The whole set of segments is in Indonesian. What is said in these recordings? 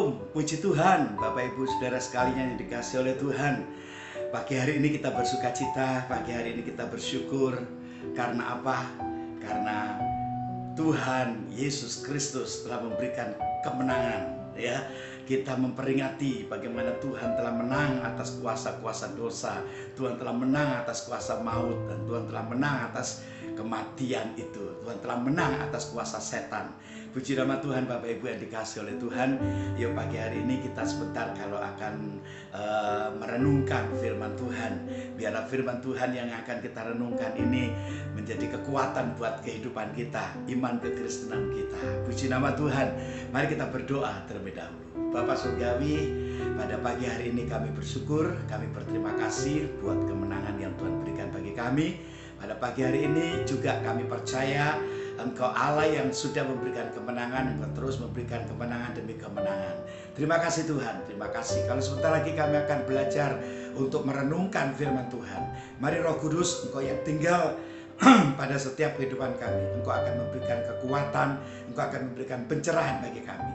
Shalom, puji Tuhan, Bapak Ibu Saudara sekalian yang dikasihi oleh Tuhan. Pagi hari ini kita bersuka cita, pagi hari ini kita bersyukur. Karena apa? Karena Tuhan Yesus Kristus telah memberikan kemenangan, ya. Kita memperingati bagaimana Tuhan telah menang atas kuasa-kuasa dosa, Tuhan telah menang atas kuasa maut, dan Tuhan telah menang atas kematian itu. Tuhan telah menang atas kuasa setan. Puji nama Tuhan, Bapak Ibu yang dikasihi oleh Tuhan. Yuk pagi hari ini kita sebentar kalau akan merenungkan firman Tuhan. Biarlah firman Tuhan yang akan kita renungkan ini menjadi kekuatan buat kehidupan kita, iman kekristenan kita. Puji nama Tuhan. Mari kita berdoa terlebih dahulu. Bapa Surgawi, pada pagi hari ini kami bersyukur, kami berterima kasih buat kemenangan yang Tuhan berikan bagi kami. Pada pagi hari ini juga kami percaya Engkau Allah yang sudah memberikan kemenangan, Engkau terus memberikan kemenangan demi kemenangan. Terima kasih Tuhan, terima kasih. Kalau sebentar lagi kami akan belajar untuk merenungkan firman Tuhan. Mari Roh Kudus, Engkau yang tinggal pada setiap kehidupan kami. Engkau akan memberikan kekuatan, Engkau akan memberikan pencerahan bagi kami.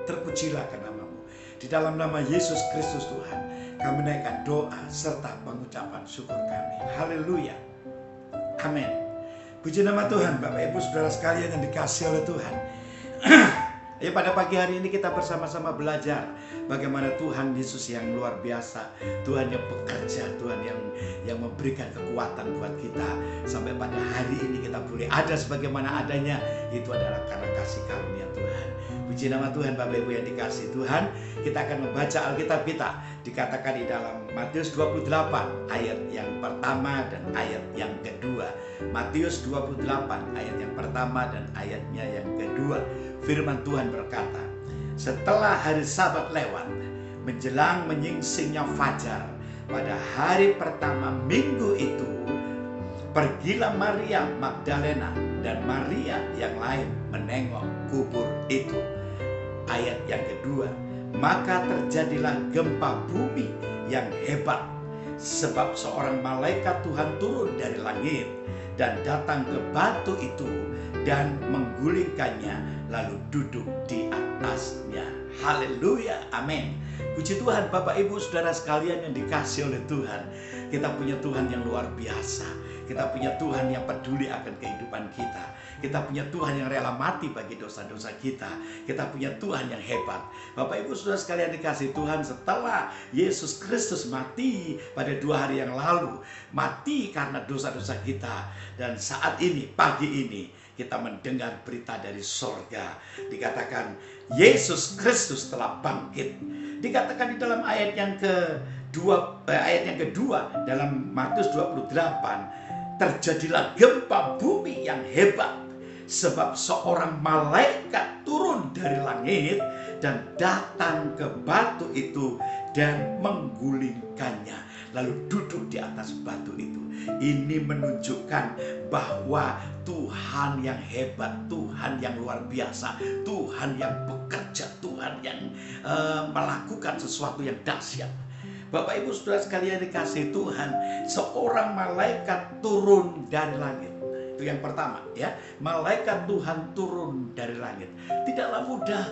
Terpujilah namamu. Di dalam nama Yesus Kristus Tuhan, kami naikkan doa serta pengucapan syukur kami. Haleluya. Amin. Puji nama Tuhan, Bapak Ibu Saudara sekalian yang dikasihi oleh Tuhan. Ya, pada pagi hari ini kita bersama-sama belajar bagaimana Tuhan Yesus yang luar biasa, Tuhan yang bekerja, Tuhan yang memberikan kekuatan buat kita sampai pada hari ini kita boleh ada sebagaimana adanya. Itu adalah karena kasih karunia Tuhan. Puji nama Tuhan, Bapak Ibu yang dikasihi Tuhan. Kita akan membaca Alkitab kita. Dikatakan di dalam Matius 28 ayat yang pertama dan ayat yang kedua. Matius 28 ayat yang pertama dan ayatnya yang kedua. Firman Tuhan berkata, setelah hari Sabat lewat, menjelang menyingsingnya fajar, pada hari pertama minggu itu, pergilah Maria Magdalena dan Maria yang lain menengok kubur itu. Ayat yang kedua, maka terjadilah gempa bumi yang hebat, sebab seorang malaikat Tuhan turun dari langit dan datang ke batu itu dan menggulingkannya, lalu duduk di atasnya. Haleluya, amin. Puji Tuhan, Bapak Ibu Saudara sekalian yang dikasihi oleh Tuhan. Kita punya Tuhan yang luar biasa. Kita punya Tuhan yang peduli akan kehidupan kita. Kita punya Tuhan yang rela mati bagi dosa-dosa kita. Kita punya Tuhan yang hebat. Bapak Ibu Saudara sekalian dikasihi Tuhan, setelah Yesus Kristus mati pada 2 hari yang lalu, mati karena dosa-dosa kita, dan saat ini, pagi ini, kita mendengar berita dari sorga. Dikatakan Yesus Kristus telah bangkit. Dikatakan di dalam ayat yang kedua dalam Matius 28, terjadilah gempa bumi yang hebat, sebab seorang malaikat turun dari langit dan datang ke batu itu dan menggulingkannya, lalu duduk di atas batu itu. Ini menunjukkan bahwa Tuhan yang hebat, Tuhan yang luar biasa, Tuhan yang bekerja, Tuhan yang melakukan sesuatu yang dahsyat. Bapak Ibu Saudara sekalian dikasihi Tuhan, seorang malaikat turun dari langit. Itu yang pertama, ya. Malaikat Tuhan turun dari langit. Tidaklah mudah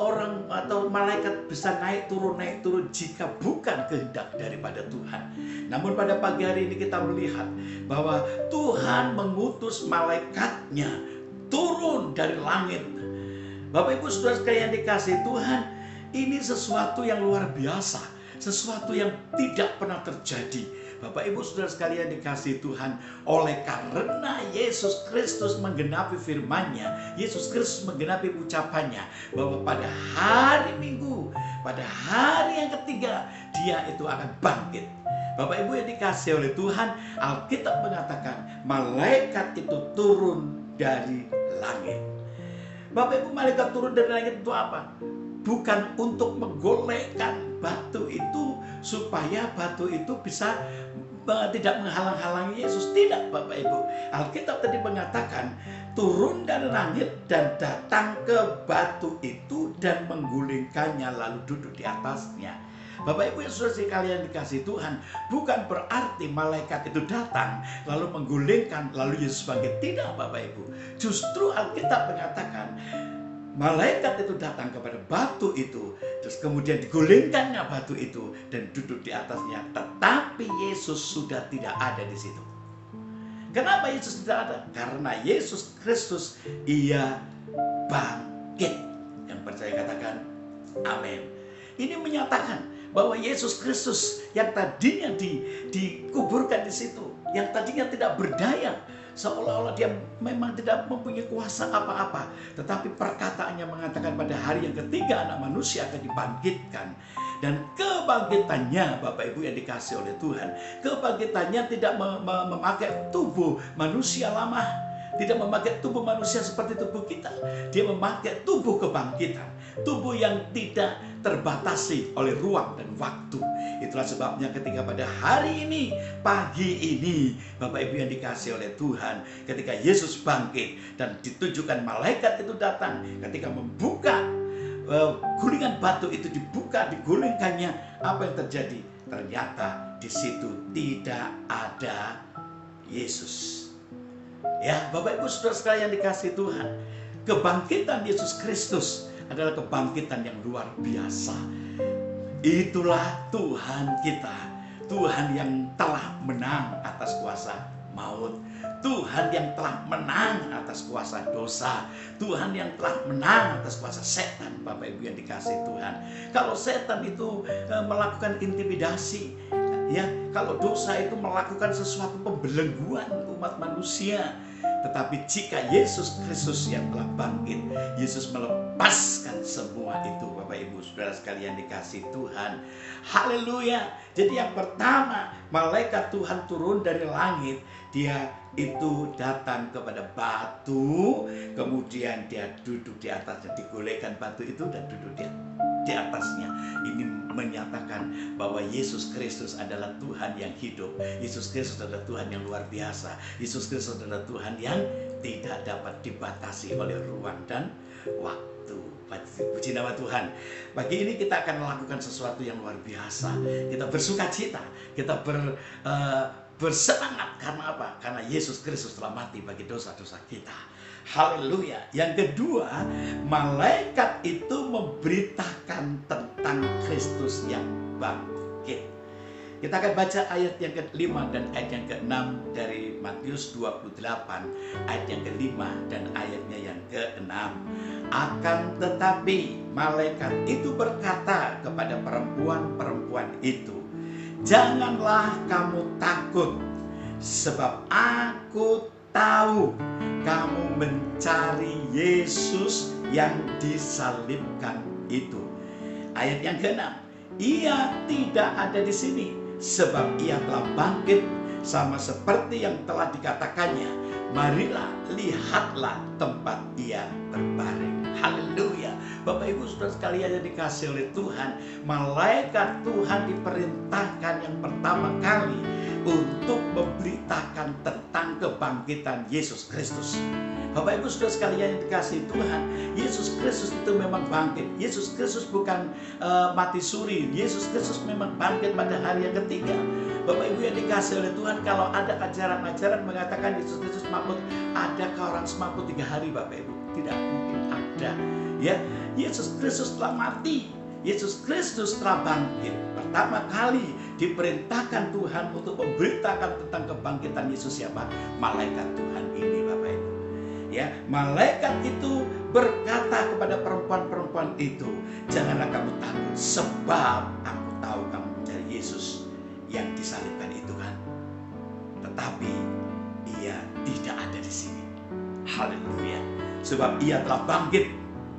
orang atau malaikat bisa naik turun jika bukan kehendak daripada Tuhan. Namun pada pagi hari ini kita melihat bahwa Tuhan mengutus malaikatnya turun dari langit. Bapak Ibu Saudara sekalian dikasihi Tuhan, ini sesuatu yang luar biasa, sesuatu yang tidak pernah terjadi. Bapak Ibu Saudara sekalian dikasihi Tuhan, oleh karena Yesus Kristus menggenapi firman-Nya, Yesus Kristus menggenapi ucapannya bahwa pada hari Minggu, pada hari yang ketiga, Dia itu akan bangkit. Bapak Ibu yang dikasihi oleh Tuhan, Alkitab mengatakan malaikat itu turun dari langit. Bapak Ibu, malaikat turun dari langit itu apa? Bukan untuk menggolekkan batu itu supaya batu itu bisa tidak menghalang-halangi Yesus. Tidak, Bapak Ibu. Alkitab tadi mengatakan turun dari langit dan datang ke batu itu dan menggulingkannya, lalu duduk di atasnya. Bapak Ibu yang saudara sekalian dikasihi Tuhan, bukan berarti malaikat itu datang lalu menggulingkan lalu Yesus bangkit. Tidak, Bapak Ibu. Justru Alkitab mengatakan malaikat itu datang kepada batu itu, terus kemudian digulingkannya batu itu dan duduk di atasnya. Tetapi Yesus sudah tidak ada di situ. Kenapa Yesus tidak ada? Karena Yesus Kristus ia bangkit. Yang percaya katakan amin. Ini menyatakan bahwa Yesus Kristus yang tadinya dikuburkan di situ, yang tadinya tidak berdaya, seolah-olah dia memang tidak mempunyai kuasa apa-apa, tetapi perkataannya mengatakan pada hari yang ketiga anak manusia akan dibangkitkan. Dan kebangkitannya, Bapak Ibu yang dikasih oleh Tuhan, kebangkitannya tidak memakai tubuh manusia lama, tidak memakai tubuh manusia seperti tubuh kita. Dia memakai tubuh kebangkitan, tubuh yang tidak terbatasi oleh ruang dan waktu. Itulah sebabnya ketika pada hari ini, pagi ini, Bapak Ibu yang dikasih oleh Tuhan, ketika Yesus bangkit dan ditujukan malaikat itu datang, ketika membuka gulingan batu itu, dibuka, digulingkannya, apa yang terjadi? Ternyata di situ tidak ada Yesus. Ya, Bapak Ibu Saudara sekalian dikasih Tuhan, kebangkitan Yesus Kristus adalah kebangkitan yang luar biasa. Itulah Tuhan kita, Tuhan yang telah menang atas kuasa maut, Tuhan yang telah menang atas kuasa dosa, Tuhan yang telah menang atas kuasa setan. Bapak Ibu yang dikasih Tuhan, kalau setan itu melakukan intimidasi, ya, kalau dosa itu melakukan sesuatu pembelengguan umat manusia, tetapi jika Yesus Kristus yang telah bangkit, Yesus melepaskan semua itu. Bapak Ibu Saudara sekalian dikasih Tuhan, haleluya. Jadi yang pertama, malaikat Tuhan turun dari langit. Dia itu datang kepada batu, kemudian dia duduk di atasnya, digolekkan batu itu dan duduk di atasnya. Ini menyatakan bahwa Yesus Kristus adalah Tuhan yang hidup. Yesus Kristus adalah Tuhan yang luar biasa. Yesus Kristus adalah Tuhan yang tidak dapat dibatasi oleh ruang dan waktu. Puji nama Tuhan. Pagi ini kita akan melakukan sesuatu yang luar biasa. Kita bersuka cita, kita bersemangat. Karena apa? Karena Yesus Kristus telah mati bagi dosa-dosa kita. Haleluya. Yang kedua, malaikat itu memberitakan tentang Kristus yang bangkit. Kita akan baca ayat yang ke-5 dan ayat yang ke-6 dari Matius 28, ayat yang ke-5 dan ayatnya yang ke-6. Akan tetapi malaikat itu berkata kepada perempuan-perempuan itu, "Janganlah kamu takut, sebab aku tahu kamu mencari Yesus yang disalibkan itu." Ayat yang ke-6, "Ia tidak ada di sini, sebab ia telah bangkit sama seperti yang telah dikatakannya. Marilah, lihatlah tempat ia terbaring." Haleluya. Bapak Ibu Saudara sekalian yang dikasih oleh Tuhan, malaikat Tuhan diperintahkan yang pertama kali untuk memberitakan tentang kebangkitan Yesus Kristus. Bapak Ibu Saudara sekalian yang dikasih Tuhan, Yesus Kristus itu memang bangkit. Yesus Kristus bukan mati suri. Yesus Kristus memang bangkit pada hari yang ketiga. Bapak Ibu yang dikasih oleh Tuhan, kalau ada ajaran-ajaran mengatakan Yesus Kristus mampu, adakah orang semampu 3 hari, Bapak Ibu? Tidak mungkin ada. Ya, Yesus Kristus telah mati. Yesus Kristus telah bangkit. Pertama kali diperintahkan Tuhan untuk memberitakan tentang kebangkitan Yesus siapa? Malaikat Tuhan ini, Bapak Ibu. Ya, malaikat itu berkata kepada perempuan-perempuan itu, "Janganlah kamu takut, sebab aku tahu kamu mencari Yesus yang disalibkan itu kan. Tetapi ia tidak ada di sini." Haleluya. Sebab ia telah bangkit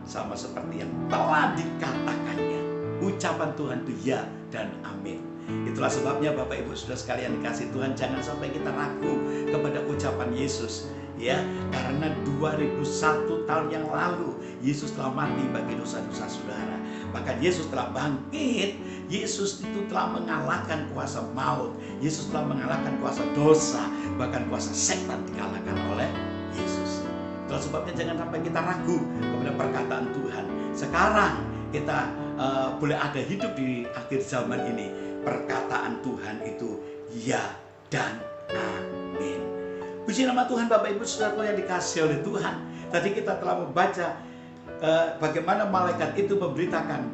sama seperti yang telah dikatakannya. Ucapan Tuhan itu ya dan amin. Itulah sebabnya Bapak Ibu Saudara sekalian dikasih Tuhan, jangan sampai kita ragu kepada ucapan Yesus. Ya, karena 2001 tahun yang lalu Yesus telah mati bagi dosa-dosa saudara. Bahkan Yesus telah bangkit. Yesus itu telah mengalahkan kuasa maut. Yesus telah mengalahkan kuasa dosa. Bahkan kuasa setan dikalahkan oleh Yesus. Itulah sebabnya jangan sampai kita ragu kepada perkataan Tuhan. Sekarang kita boleh ada hidup di akhir zaman ini. Perkataan Tuhan itu ya dan amin. Puji nama Tuhan. Bapak Ibu Saudara yang dikasih oleh Tuhan, tadi kita telah membaca bagaimana malaikat itu memberitakan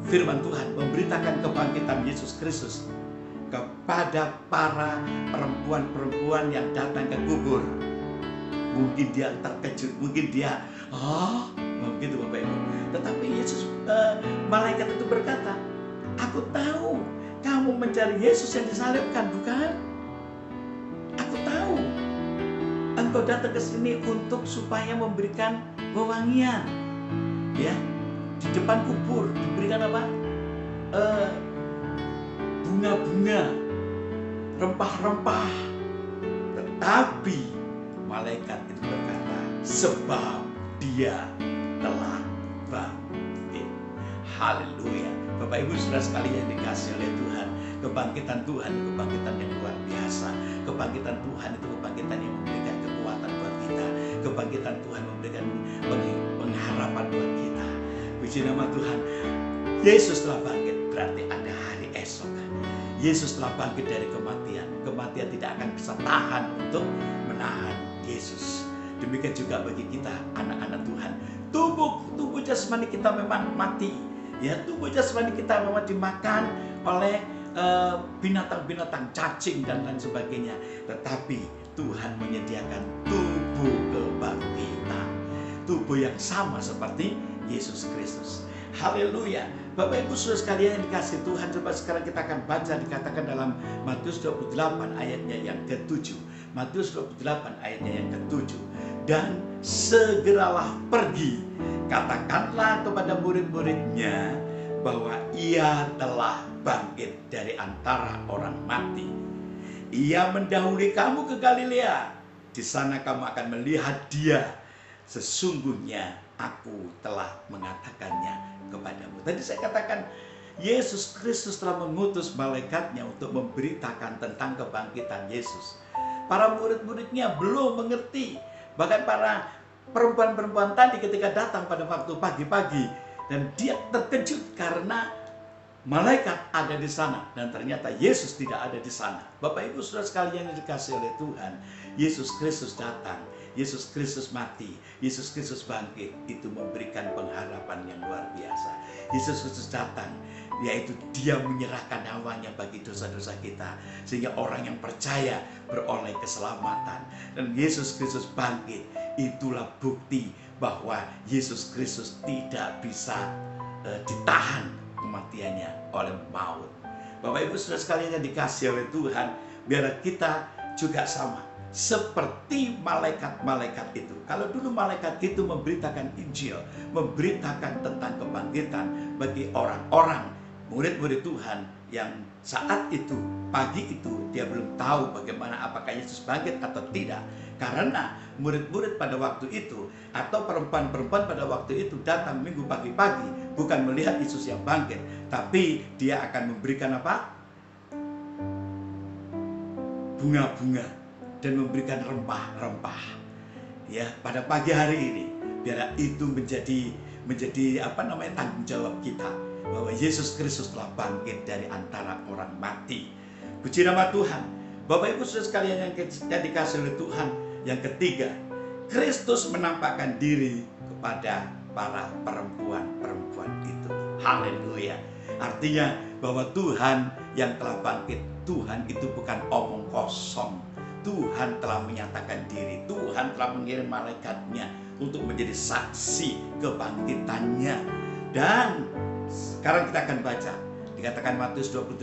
firman Tuhan, memberitakan kebangkitan Yesus Kristus kepada para perempuan-perempuan yang datang ke kubur. Mungkin dia terkejut, mungkin dia begitu Bapak Ibu. Tetapi malaikat itu berkata, aku tahu kamu mencari Yesus yang disalibkan, bukan? Aku tahu engkau datang ke sini untuk supaya memberikan wewangian, ya, di depan kubur diberikan apa? Bunga-bunga, rempah-rempah. Tetapi malaikat itu berkata, sebab dia telah bangkit. Haleluya. Bapak Ibu saudara sekalian yang dikasihi oleh Tuhan, kebangkitan Tuhan, kebangkitan yang luar biasa. Kebangkitan Tuhan itu kebangkitan yang memberikan kekuatan buat kita. Kebangkitan Tuhan memberikan pengharapan buat kita. Puji nama Tuhan. Yesus telah bangkit, berarti ada hari esok. Yesus telah bangkit dari kematian. Kematian tidak akan bisa tahan untuk menahan Yesus. Demikian juga bagi kita, anak-anak Tuhan. Tubuh jasmani kita memang mati. Ya, tubuh jasmani kita memang dimakan oleh binatang-binatang, cacing dan lain sebagainya. Tetapi Tuhan menyediakan tubuh kebangkitan. Tubuh yang sama seperti Yesus Kristus. Haleluya. Bapak Ibu saudara sekalian yang dikasihi Tuhan, coba sekarang kita akan baca, dikatakan dalam Matius 28 ayatnya yang ke-7. Matius 28 ayatnya yang ke-7. Dan segeralah pergi, katakanlah kepada murid-muridnya bahwa ia telah bangkit dari antara orang mati. Ia mendahului kamu ke Galilea. Di sana kamu akan melihat dia. Sesungguhnya aku telah mengatakannya kepadamu. Tadi saya katakan Yesus Kristus telah mengutus malaikatnya untuk memberitakan tentang kebangkitan Yesus. Para murid-muridnya belum mengerti. Bahkan para perempuan-perempuan tadi ketika datang pada waktu pagi-pagi, dan dia terkejut karena malaikat ada di sana dan ternyata Yesus tidak ada di sana. Bapak Ibu saudara sekalian yang dikasihi oleh Tuhan, Yesus Kristus datang, Yesus Kristus mati, Yesus Kristus bangkit. Itu memberikan pengharapan yang luar biasa. Yesus Kristus datang, yaitu dia menyerahkan nyawanya bagi dosa-dosa kita, sehingga orang yang percaya beroleh keselamatan. Dan Yesus Kristus bangkit, itulah bukti bahwa Yesus Kristus tidak bisa ditahan kematiannya oleh maut. Bapak Ibu saudara sekalian yang dikasihi oleh Tuhan, biar kita juga sama seperti malaikat-malaikat itu. Kalau dulu malaikat itu memberitakan Injil, memberitakan tentang kebangkitan bagi orang-orang murid-murid Tuhan yang saat itu, pagi itu, dia belum tahu bagaimana apakah Yesus bangkit atau tidak. Karena murid-murid pada waktu itu atau perempuan-perempuan pada waktu itu datang minggu pagi-pagi bukan melihat Yesus yang bangkit, tapi dia akan memberikan apa? Bunga-bunga dan memberikan rempah-rempah. Ya, pada pagi hari ini biar itu menjadi tanggung jawab kita bahwa Yesus Kristus telah bangkit dari antara orang mati. Puji nama Tuhan. Bapak Ibu saudara sekalian yang dikasihi oleh Tuhan, yang ketiga, Kristus menampakkan diri kepada para perempuan-perempuan itu. Haleluya. Artinya bahwa Tuhan yang telah bangkit, Tuhan itu bukan omong kosong. Tuhan telah menyatakan diri, Tuhan telah mengirim malaikatnya untuk menjadi saksi kebangkitannya. Dan sekarang kita akan baca, dikatakan Matius 28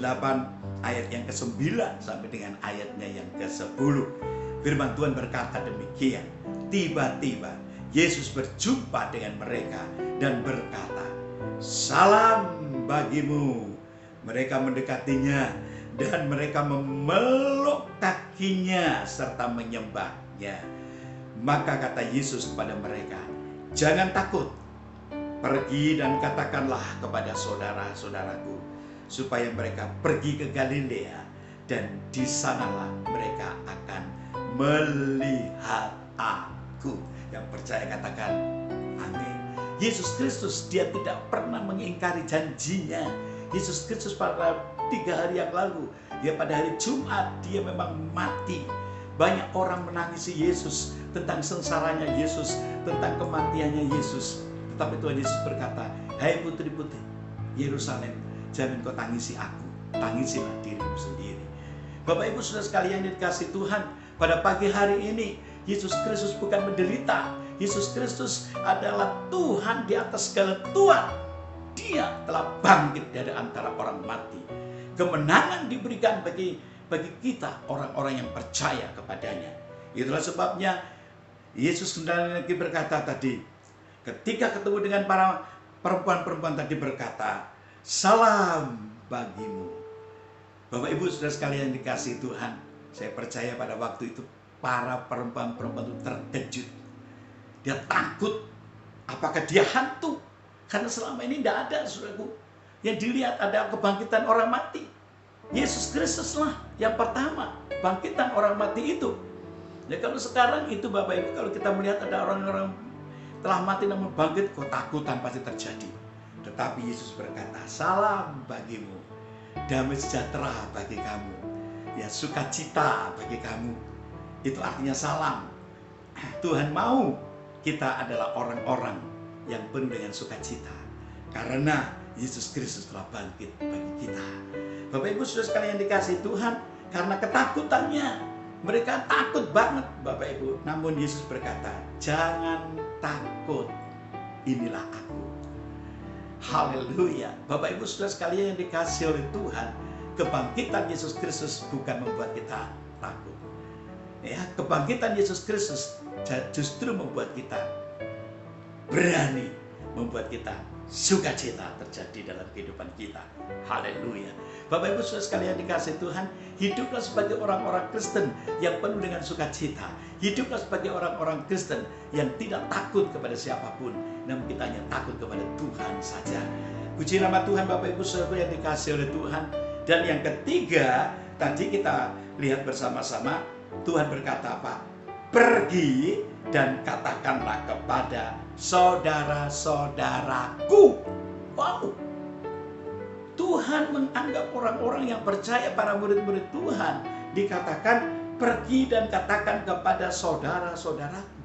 ayat yang ke-9 sampai dengan ayatnya yang ke-10. Firman Tuhan berkata demikian. Tiba-tiba Yesus berjumpa dengan mereka dan berkata, "Salam bagimu." Mereka mendekatinya dan mereka memeluk kakinya serta menyembahnya. Maka kata Yesus kepada mereka, "Jangan takut. Pergi dan katakanlah kepada saudara-saudaraku supaya mereka pergi ke Galilea, dan di sanalah mereka akan melihat aku." Yang percaya katakan amin. Yesus Kristus dia tidak pernah mengingkari janjinya. Yesus Kristus pada 3 hari yang lalu, pada hari Jumat dia memang mati. Banyak orang menangisi Yesus tentang sengsaranya Yesus, tentang kematiannya Yesus. Tetapi Tuhan Yesus berkata, hai putri-putri Yerusalem, jangan kau tangisi aku, tangisilah dirimu sendiri. Bapak Ibu Saudara sekalian yang dikasihi Tuhan, pada pagi hari ini Yesus Kristus bukan menderita. Yesus Kristus adalah Tuhan di atas segala Tuhan. Dia telah bangkit dari antara orang mati. Kemenangan diberikan bagi kita orang-orang yang percaya kepadanya. Itulah sebabnya Yesus kembali lagi berkata tadi, ketika ketemu dengan para perempuan-perempuan tadi berkata, salam bagimu. Bapak Ibu Saudara sekalian yang dikasihi Tuhan, saya percaya pada waktu itu para perempuan-perempuan itu terkejut. Dia takut, apakah dia hantu? Karena selama ini tidak ada, saudaraku, yang dilihat ada kebangkitan orang mati. Yesus Kristuslah yang pertama bangkitan orang mati itu. Ya kalau sekarang itu Bapak Ibu, kalau kita melihat ada orang-orang telah mati namun bangkit, ketakutan pasti terjadi. Tetapi Yesus berkata, salam bagimu, damai sejahtera bagi kamu, ya sukacita bagi kamu. Itu artinya salam. Tuhan mau kita adalah orang-orang yang penuh dengan sukacita karena Yesus Kristus telah bangkit bagi kita. Bapak Ibu Saudara sekalian yang dikasihi Tuhan, karena ketakutannya mereka takut banget Bapak Ibu. Namun Yesus berkata, jangan takut, inilah aku. Haleluya. Bapak Ibu Saudara sekalian yang dikasihi oleh Tuhan, kebangkitan Yesus Kristus bukan membuat kita takut. Ya, kebangkitan Yesus Kristus justru membuat kita berani, membuat kita sukacita terjadi dalam kehidupan kita. Haleluya. Bapak Ibu Saudara sekalian dikasihi Tuhan, hiduplah sebagai orang-orang Kristen yang penuh dengan sukacita. Hiduplah sebagai orang-orang Kristen yang tidak takut kepada siapapun, namun kita hanya takut kepada Tuhan saja. Puji nama Tuhan Bapak Ibu Saudara yang dikasihi oleh Tuhan. Dan yang ketiga, tadi kita lihat bersama-sama, Tuhan berkata apa? Pergi dan katakanlah kepada saudara-saudaraku. Wow. Tuhan menganggap orang-orang yang percaya, para murid-murid Tuhan, dikatakan pergi dan katakan kepada saudara-saudaraku.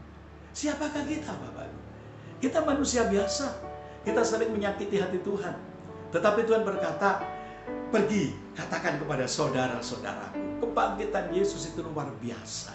Siapakah kita Bapak? Kita manusia biasa. Kita sering menyakiti hati Tuhan. Tetapi Tuhan berkata, pergi katakan kepada saudara-saudaraku. Kebangkitan Yesus itu luar biasa.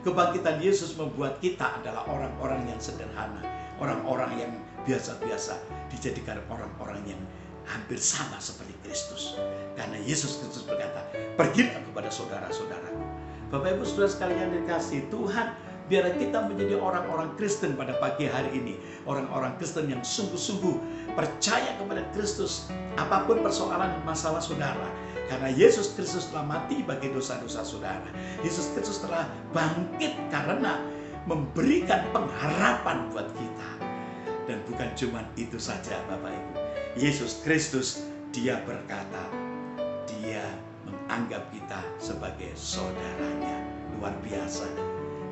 Kebangkitan Yesus membuat kita adalah orang-orang yang sederhana, orang-orang yang biasa-biasa, dijadikan orang-orang yang hampir sama seperti Kristus. Karena Yesus Kristus berkata, pergilah kepada saudara-saudaraku. Bapak Ibu Saudara sekalian dikasihi Tuhan, biar kita menjadi orang-orang Kristen pada pagi hari ini. Orang-orang Kristen yang sungguh-sungguh percaya kepada Kristus. Apapun persoalan dan masalah saudara, karena Yesus Kristus telah mati bagi dosa-dosa saudara. Yesus Kristus telah bangkit karena memberikan pengharapan buat kita. Dan bukan cuma itu saja Bapak Ibu. Yesus Kristus, dia berkata, dia menganggap kita sebagai saudaranya. Luar biasa.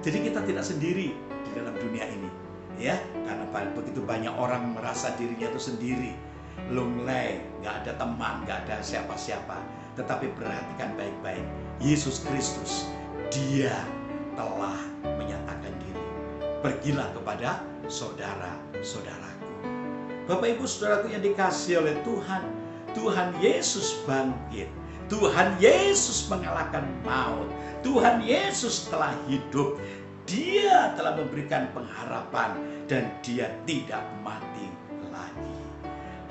Jadi kita tidak sendiri di dalam dunia ini, ya, karena begitu banyak orang merasa dirinya itu sendiri, lunglai, nggak ada teman, nggak ada siapa-siapa. Tetapi perhatikan baik-baik, Yesus Kristus, dia telah menyatakan diri, pergilah kepada saudara-saudaraku. Bapak Ibu Saudaraku yang dikasihi oleh Tuhan, Tuhan Yesus bangkit, Tuhan Yesus mengalahkan maut, Tuhan Yesus telah hidup. Dia telah memberikan pengharapan dan dia tidak mati lagi.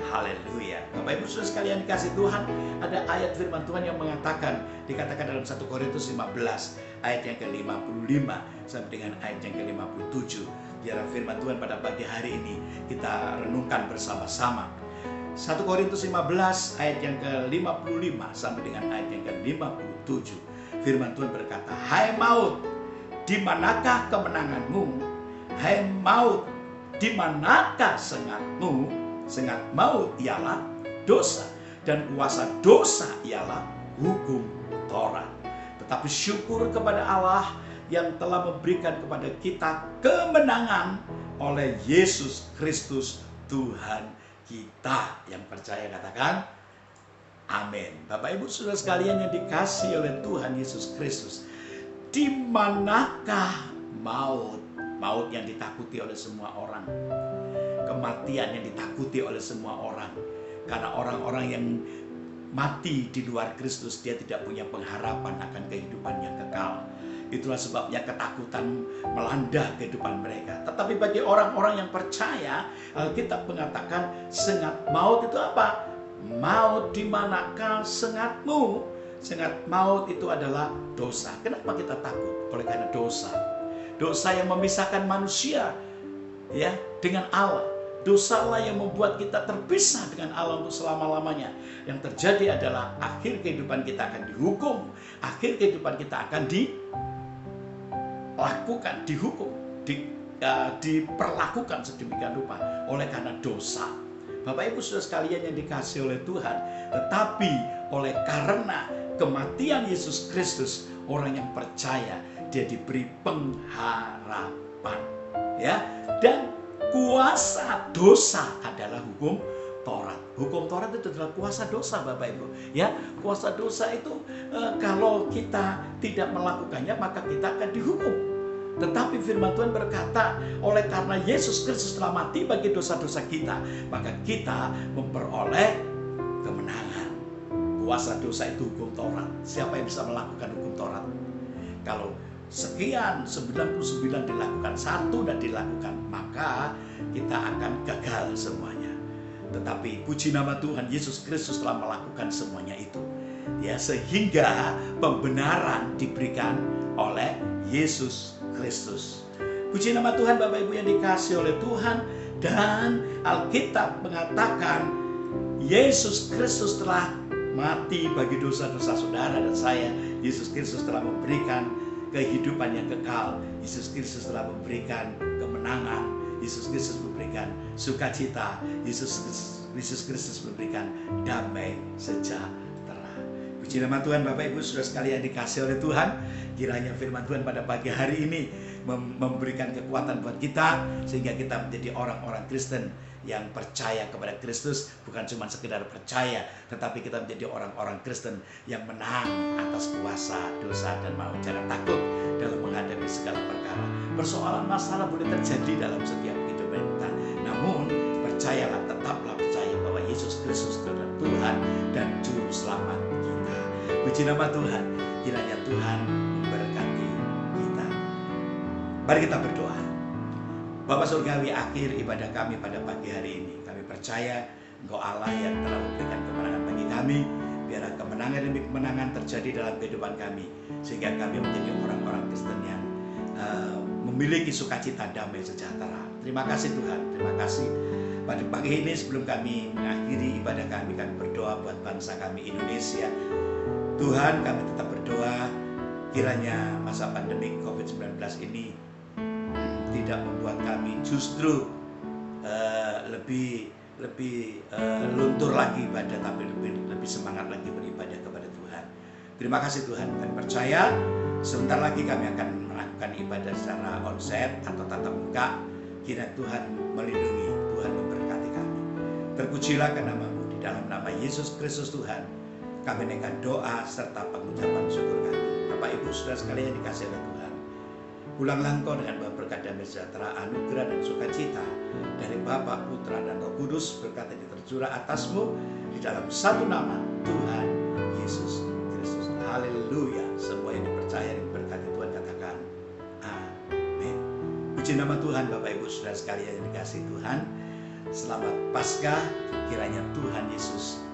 Haleluya. Bapak Ibu Saudara sekalian dikasihi Tuhan, ada ayat firman Tuhan yang mengatakan, dikatakan dalam 1 Korintus 15 ayat yang ke-55 sampai dengan ayat yang ke-57. Biar firman Tuhan pada pagi hari ini kita renungkan bersama-sama. 1 Korintus 15 ayat yang ke-55 sampai dengan ayat yang ke-57. Firman Tuhan berkata, hai maut, di manakah kemenanganmu? Hai maut, di manakah sengatmu? Sengat maut ialah dosa, dan kuasa dosa ialah hukum Taurat. Tetapi syukur kepada Allah yang telah memberikan kepada kita kemenangan oleh Yesus Kristus Tuhan kita. Yang percaya katakan amin. Bapak Ibu Saudara sekalian yang dikasihi oleh Tuhan Yesus Kristus, di manakah maut? Maut yang ditakuti oleh semua orang. kematian yang ditakuti oleh semua orang. Karena orang-orang yang mati di luar Kristus, dia tidak punya pengharapan akan kehidupan yang kekal. Itulah sebabnya ketakutan melanda kehidupan mereka. Tetapi bagi orang-orang yang percaya, Alkitab mengatakan sengat maut itu apa? Maut di manakah sengatmu? Sengat maut itu adalah dosa. Kenapa kita takut? Oleh karena dosa. Dosa yang memisahkan manusia ya dengan Allah. Dosalah yang membuat kita terpisah dengan Allah untuk selama-lamanya. Yang terjadi adalah akhir kehidupan kita akan dihukum. Akhir kehidupan kita akan dihukum, diperlakukan sedemikian rupa oleh karena dosa. Bapak Ibu Saudara sekalian yang dikasihi oleh Tuhan, tetapi oleh karena kematian Yesus Kristus, orang yang percaya dia diberi pengharapan, ya. Dan kuasa dosa adalah hukum Taurat. Hukum Taurat itu adalah kuasa dosa, Bapak Ibu. Ya, kuasa dosa itu kalau kita tidak melakukannya maka kita akan dihukum. Tetapi firman Tuhan berkata, oleh karena Yesus Kristus telah mati bagi dosa-dosa kita, maka kita memperoleh kemenangan. Kuasa dosa itu hukum Taurat. Siapa yang bisa melakukan hukum Taurat? Kalau sekian 99 dilakukan, satu dan dilakukan, maka kita akan gagal semuanya. Tetapi puji nama Tuhan, Yesus Kristus telah melakukan semuanya itu, ya, sehingga pembenaran diberikan oleh Yesus Kristus. Puji nama Tuhan, Bapak Ibu yang dikasihi oleh Tuhan. Dan Alkitab mengatakan Yesus Kristus telah mati bagi dosa-dosa saudara dan saya. Yesus Kristus telah memberikan kehidupan yang kekal. Yesus Kristus telah memberikan kemenangan. Yesus Kristus memberikan sukacita. Yesus Kristus memberikan damai sejahtera. Puji nama Tuhan, Bapak Ibu Saudara sekalian dikasihi oleh Tuhan. Kiranya firman Tuhan pada pagi hari ini memberikan kekuatan buat kita, sehingga kita menjadi orang-orang Kristen yang percaya kepada Kristus. Bukan cuma sekedar percaya, tetapi kita menjadi orang-orang Kristen yang menang atas kuasa dosa dan maut. Jangan takut dalam menghadapi segala perkara. Persoalan masalah boleh terjadi dalam setiap kehidupan kita, namun percayalah, tetaplah percaya bahwa Yesus Kristus adalah Tuhan dan Juru Selamat kita. Puji nama Tuhan. Kiranya Tuhan memberkati kita. Mari kita berdoa. Bapa Surgawi, akhir ibadah kami pada pagi hari ini, kami percaya Engkau Allah yang telah memberikan kemenangan bagi kami. Biarlah kemenangan demi kemenangan terjadi dalam kehidupan kami, sehingga kami menjadi orang-orang Kristen yang memiliki sukacita, damai, sejahtera. Terima kasih Tuhan, terima kasih. Pada pagi ini sebelum kami mengakhiri ibadah kami berdoa buat bangsa kami Indonesia. Tuhan, kami tetap berdoa kiranya masa pandemi COVID-19 ini tidak membuat kami justru lebih luntur lagi ibadah, tapi lebih semangat lagi beribadah kepada Tuhan. Terima kasih Tuhan, kami percaya sebentar lagi kami akan melakukan ibadah secara onsite atau tatap muka. Kiranya Tuhan melindungi, Tuhan memberkati kami. Terpujilah ke nama-Mu, di dalam nama Yesus Kristus Tuhan kami naikkan doa serta pengucapan syukur kami. Bapak Ibu Saudara sekalian dikasihi oleh Tuhan, pulanglah engkau dengan berkat damai sejahtera, anugerah dan sukacita dari Bapa, Putra dan Roh Kudus, berkat yang tercurah atasmu di dalam satu nama, Tuhan Yesus Kristus. Haleluya. Semua yang dipercaya dan berkati Tuhan katakan amin. Puji nama Tuhan. Bapak Ibu Saudara sekalian yang dikasihi Tuhan, selamat Paskah. Kiranya Tuhan Yesus